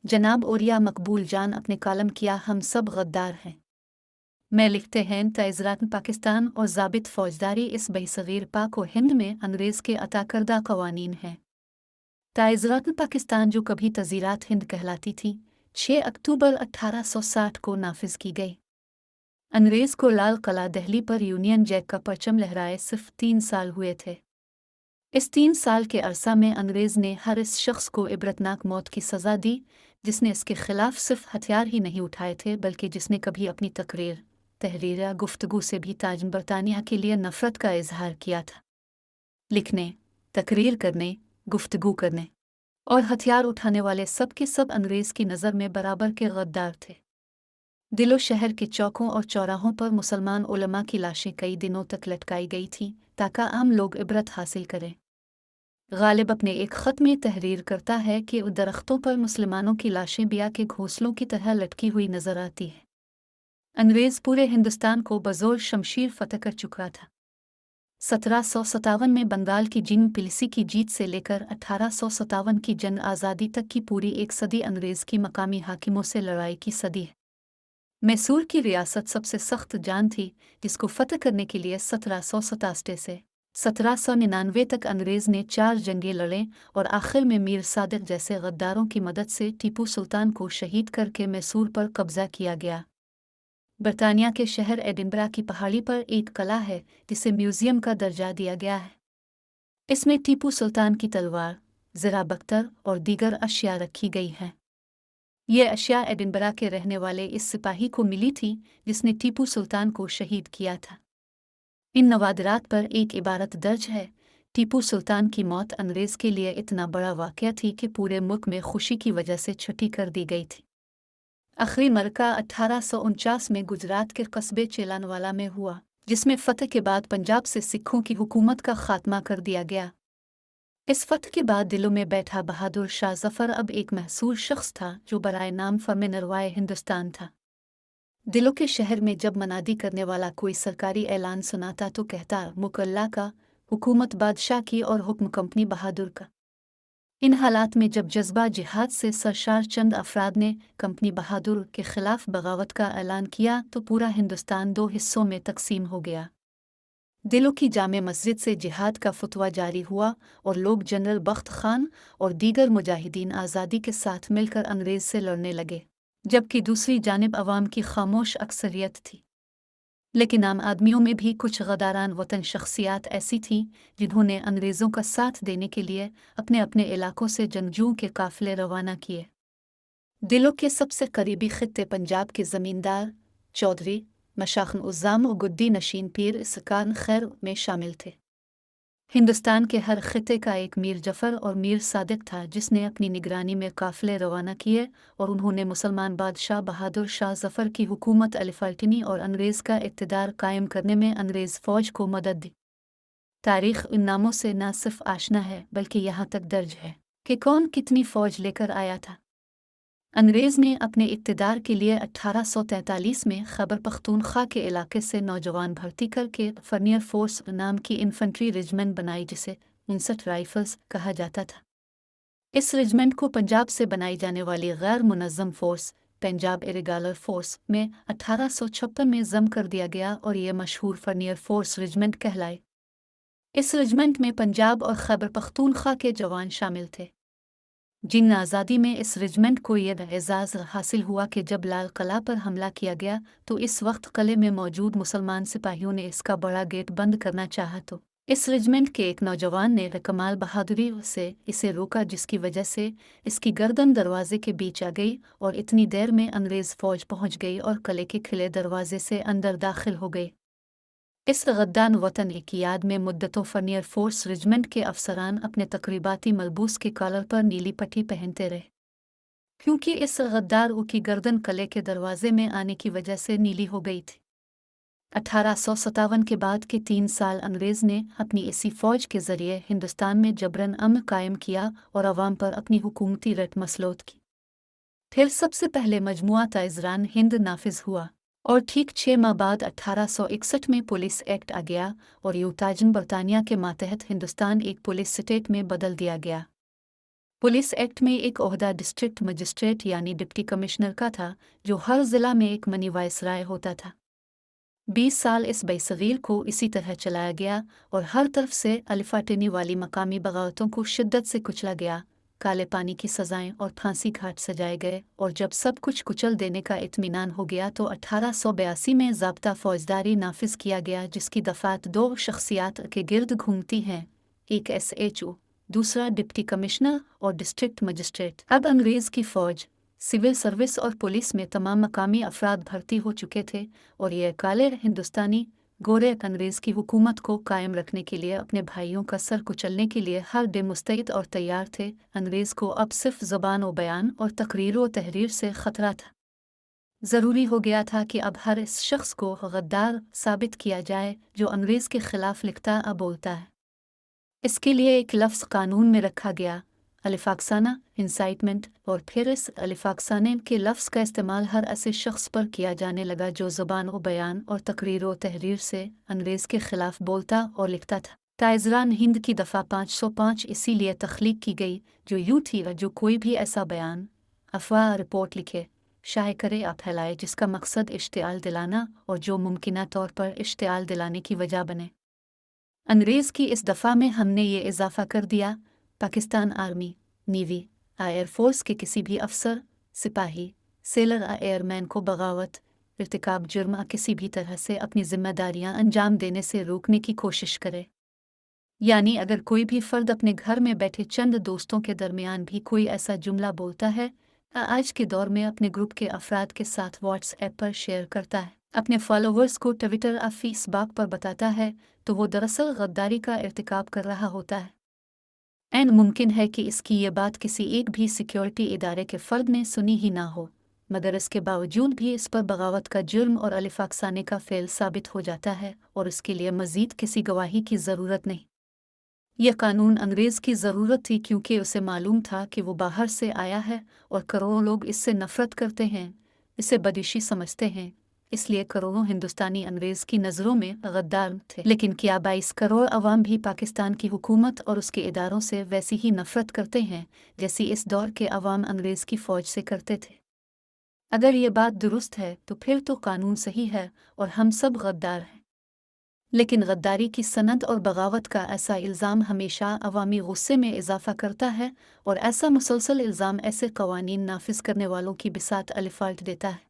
जनाब ओरिया मकबूल जान अपने कालम किया हम सब गद्दार हैं में लिखते हैं ताइज़रात पाकिस्तान और ज़ाबित फ़ौजदारी इस बहसगीर पाक व हिंद में अंग्रेज़ के अता करदा क़वानीन हैं। ताइज़रात पाकिस्तान जो कभी तज़ीरात हिंद कहलाती थी 6 अक्टूबर 1860 को नाफिज की गई। अंग्रेज़ को लाल किला दिल्ली पर यूनियन जैक का परचम लहराए सिर्फ 3 साल हुए थे। इस 3 साल के अरसा में अंग्रेज़ ने हर इस शख्स को इबरतनाक मौत की सज़ा दी जिसने इसके खिलाफ सिर्फ हथियार ही नहीं उठाए थे बल्कि जिसने कभी अपनी तहरीर या गुफ्तगू से भी ताज बरतानिया के लिए नफ़रत का इजहार किया था। लिखने, तकरीर करने, गुफ्तगू करने और हथियार उठाने वाले सब के सब अंग्रेज़ की नज़र में बराबर के गद्दार थे। दिलो शहर के चौकों और चौराहों पर मुसलमान उलमा की लाशें कई दिनों तक लटकाई गई थीं ताकि आम लोग इबरत हासिल करें। गालिब अपने एक ख़त में तहरीर करता है कि दरख्तों पर मुसलमानों की लाशें बिया के घोंसलों की तरह लटकी हुई नजर आती हैं। अंग्रेज़ पूरे हिंदुस्तान को बज़ोर शमशीर फतह कर चुका था। 1757 में बंगाल की जिंग पिलसी की जीत से लेकर 1857 की जंग आज़ादी तक की पूरी एक सदी अंग्रेज़ की मकामी हाकिमों से लड़ाई की सदी है। मैसूर की रियासत सबसे सख्त जान थी जिसको फतह करने के लिए 1787 से 1799 तक अंग्रेज़ ने 4 जंगें लड़ें और आखिर में मीर सादिक जैसे गद्दारों की मदद से टीपू सुल्तान को शहीद करके मैसूर पर कब्जा किया गया। बरतानिया के शहर एडिनबरा की पहाड़ी पर एक किला है जिसे म्यूज़ियम का दर्जा दिया गया है। इसमें टीपू सुल्तान की तलवार, ज़रा बख्तर और दीगर अशिया रखी गई हैं। ये अशिया एडिनबरा के रहने वाले इस सिपाही को मिली थी जिसने टीपू सुल्तान को शहीद किया था। इन नवादरात पर एक इबारत दर्ज है, टीपू सुल्तान की मौत अंग्रेज़ के लिए इतना बड़ा वाक़या थी कि पूरे मुल्क में खुशी की वजह से छुट्टी कर दी गई थी। आखिरी मरका 1849 में गुजरात के कस्बे चेलानवाला में हुआ, जिसमें फ़तह के बाद पंजाब से सिखों की हुकूमत का खात्मा कर दिया गया। इस फतह के बाद दिलों में बैठा बहादुर शाह जफ़र अब एक महसूर शख्स था जो बराए नाम फ़र्म नरवाए हिंदुस्तान था। दिलों के शहर में जब मनादी करने वाला कोई सरकारी ऐलान सुनाता तो कहता मुल्क अल्लाह का, हुकूमत बादशाह की और हुक्म कंपनी बहादुर का। इन हालात में जब जज्बा जिहाद से सरशार चंद अफराद ने कंपनी बहादुर के खिलाफ बगावत का ऐलान किया तो पूरा हिंदुस्तान 2 हिस्सों में तकसीम हो गया। दिलों की जामे मस्जिद से जिहाद का फतवा जारी हुआ और लोग जनरल बख्त खान और दीगर मुजाहिदीन आज़ादी के साथ मिलकर अंग्रेज़ से लड़ने लगे, जबकि दूसरी जानिब अवाम की खामोश अक्सरियत थी। लेकिन आम आदमियों में भी कुछ गदारान वतन शख्सियात ऐसी थीं जिन्होंने अंग्रेज़ों का साथ देने के लिए अपने अपने इलाकों से जंगजुओं के काफ़िले रवाना किए। दिलों के सबसे करीबी खित्ते पंजाब के ज़मींदार, चौधरी, मशाखन उज़्ज़ाम और गुद्दी नशीन पीर इसकान खैर में शामिल थे। हिंदुस्तान के हर खित्ते का एक मीर जफ़र और मीर सादिक था जिसने अपनी निगरानी में काफ़िले रवाना किए और उन्होंने मुसलमान बादशाह बहादुर शाह जफ़र की हुकूमत अलिफाल्टिनी और अंग्रेज़ का इक़्तिदार कायम करने में अंग्रेज़ फ़ौज को मदद दी। तारीख़ इन नामों से न सिर्फ आशना है बल्कि यहाँ तक दर्ज है कि कौन कितनी फ़ौज लेकर आया था। अंग्रेज़ ने अपने इक़्तिदार के लिए 1843 में खैबर पख्तूनख्वा के इलाके से नौजवान भर्ती करके फर्नियर फोर्स नाम की इन्फेंट्री रेजिमेंट बनाई जिसे 59 राइफल्स कहा जाता था। इस रेजिमेंट को पंजाब से बनाई जाने वाली गैर मुनज़्ज़म फोर्स पंजाब इरेगुलर फोर्स में 1856 में ज़म कर दिया गया और ये मशहूर फर्नियर फोर्स रेजिमेंट कहलाए। इस रेजिमेंट में पंजाब और खैबर पख्तूनख्वा के जवान शामिल थे। जिन आज़ादी में इस रेजिमेंट को यह एज़ाज़ हासिल हुआ कि जब लाल किला पर हमला किया गया तो इस वक्त किले में मौजूद मुसलमान सिपाहियों ने इसका बड़ा गेट बंद करना चाहा तो इस रेजिमेंट के एक नौजवान ने कमाल बहादुरी से इसे रोका जिसकी वजह से इसकी गर्दन दरवाजे के बीच आ गई और इतनी देर में अंग्रेज़ फ़ौज पहुंच गई और किले के खिले दरवाजे से अंदर दाखिल हो गए। इस गद्दान वतन की याद में मुद्दतों फर्नियर फोर्स रेजिमेंट के अफसरान अपने तकरीबाती मलबूस के कॉलर पर नीली पट्टी पहनते रहे, क्योंकि इस गद्दार की गर्दन किले के दरवाजे में आने की वजह से नीली हो गई थी। 1857 के बाद के 3 साल अंग्रेज़ ने अपनी इसी फ़ौज के ज़रिए हिंदुस्तान में जबरन अमन कायम किया और अवाम पर अपनी हुकूमती रट मसलूत की। फिर सबसे पहले मजमुआ ताइज़रान हिंद नाफिज हुआ और ठीक 6 माह बाद 1861 में पुलिस एक्ट आ गया और यूताजन बरतानिया के मातहत हिंदुस्तान एक पुलिस स्टेट में बदल दिया गया। पुलिस एक्ट में एक ओहदा डिस्ट्रिक्ट मजिस्ट्रेट यानी डिप्टी कमिश्नर का था, जो हर जिला में एक मनी वायसराय होता था। 20 साल इस बेसगीर को इसी तरह चलाया गया और हर तरफ से अलिफाटेनी वाली मकामी बगावतों को शिद्दत से कुचला गया। काले पानी की सजाएं और फांसी घाट सजाए गए, और जब सब कुछ कुचल देने का इत्मीनान हो गया तो 1882 में ज़ाब्ता फौजदारी नाफिज किया गया, जिसकी दफात 2 शख्सियात के गिर्द घूमती हैं, एक SHO, दूसरा डिप्टी कमिश्नर और डिस्ट्रिक्ट मजिस्ट्रेट। अब अंग्रेज़ की फ़ौज, सिविल सर्विस और पुलिस में तमाम मकामी अफराद भर्ती हो चुके थे, और ये काले हिंदुस्तानी गोरे अंग्रेज़ की हुकूमत को कायम रखने के लिए अपने भाइयों का सर कुचलने के लिए हर डे मुस्तैद और तैयार थे। अंग्रेज़ को अब सिर्फ ज़ुबान व बयान और तकरीर व तहरीर से ख़तरा था। ज़रूरी हो गया था कि अब हर इस शख्स को गद्दार साबित किया जाए जो अंग्रेज़ के ख़िलाफ़ लिखता और बोलता है। इसके लिए एक लफ्ज़ कानून में रखा गया, अलिफाक्साना, इंसाइटमेंट, और फिर इस अलिफाक्साने के लफ्ज़ का इस्तेमाल हर ऐसे शख्स पर किया जाने लगा जो ज़ुबान व बयान और तकरीर व तहरीर से अंग्रेज़ के ख़िलाफ़ बोलता और लिखता था। ताइज़रान हिंद की दफ़ा 505 इसीलिए तख्लीक की गई, जो यूँ थी जो कोई भी ऐसा बयान, अफवाह, रिपोर्ट लिखे, शाये करे या फैलाए जिसका मकसद इश्तिआल दिलाना और जो मुमकिना तौर पर इश्तिआल दिलाने की वजह बने। अंग्रेज़ की इस दफ़ा में हमने ये इजाफ़ा कर दिया, Pakistan army, navy, air force के किसी भी अफसर, सिपाही, सेलर या एयरमैन को बगावत, इर्तिकाब जुर्म या किसी भी तरह से अपनी जिम्मेदारियां अंजाम देने से रोकने की कोशिश करे। यानी अगर कोई भी फ़र्द अपने घर में बैठे चंद दोस्तों के दरमियान भी कोई ऐसा जुमला बोलता है या आज के दौर में अपने ग्रुप के अफराद के साथ व्हाट्सएप पर शेयर करता है, अपने फॉलोअर्स को ट्विटर या फेसबुक पर बताता है, तो वो दरअसल गद्दारी का इर्तिकाब कर रहा होता है। ऐन मुमकिन है कि इसकी ये बात किसी एक भी सिक्योरिटी इदारे के फ़र्द ने सुनी ही ना हो, मगर इसके बावजूद भी इस पर बगावत का जुर्म और अलिफाक्साने का फ़ेल साबित हो जाता है, और इसके लिए मज़ीद किसी गवाही की ज़रूरत नहीं। यह कानून अंग्रेज़ की ज़रूरत थी, क्योंकि उसे मालूम था कि वो बाहर से आया है और करोड़ों लोग इससे नफ़रत करते हैं, इसे बदिशी समझते हैं, इसलिए करोड़ों हिंदुस्तानी अंग्रेज़ की नज़रों में गद्दार थे। लेकिन क्या 22 करोड़ अवाम भी पाकिस्तान की हुकूमत और उसके इदारों से वैसी ही नफ़रत करते हैं जैसी इस दौर के अवाम अंग्रेज़ की फ़ौज से करते थे? अगर ये बात दुरुस्त है तो फिर तो कानून सही है और हम सब गद्दार हैं। लेकिन गद्दारी की सनद और बगावत का ऐसा इल्ज़ाम हमेशा अवामी गुस्से में इजाफ़ा करता है, और ऐसा मुसलसल इल्ज़ाम ऐसे कवानीन नाफिज करने वालों की बिसात अलिफाल्ट देता है।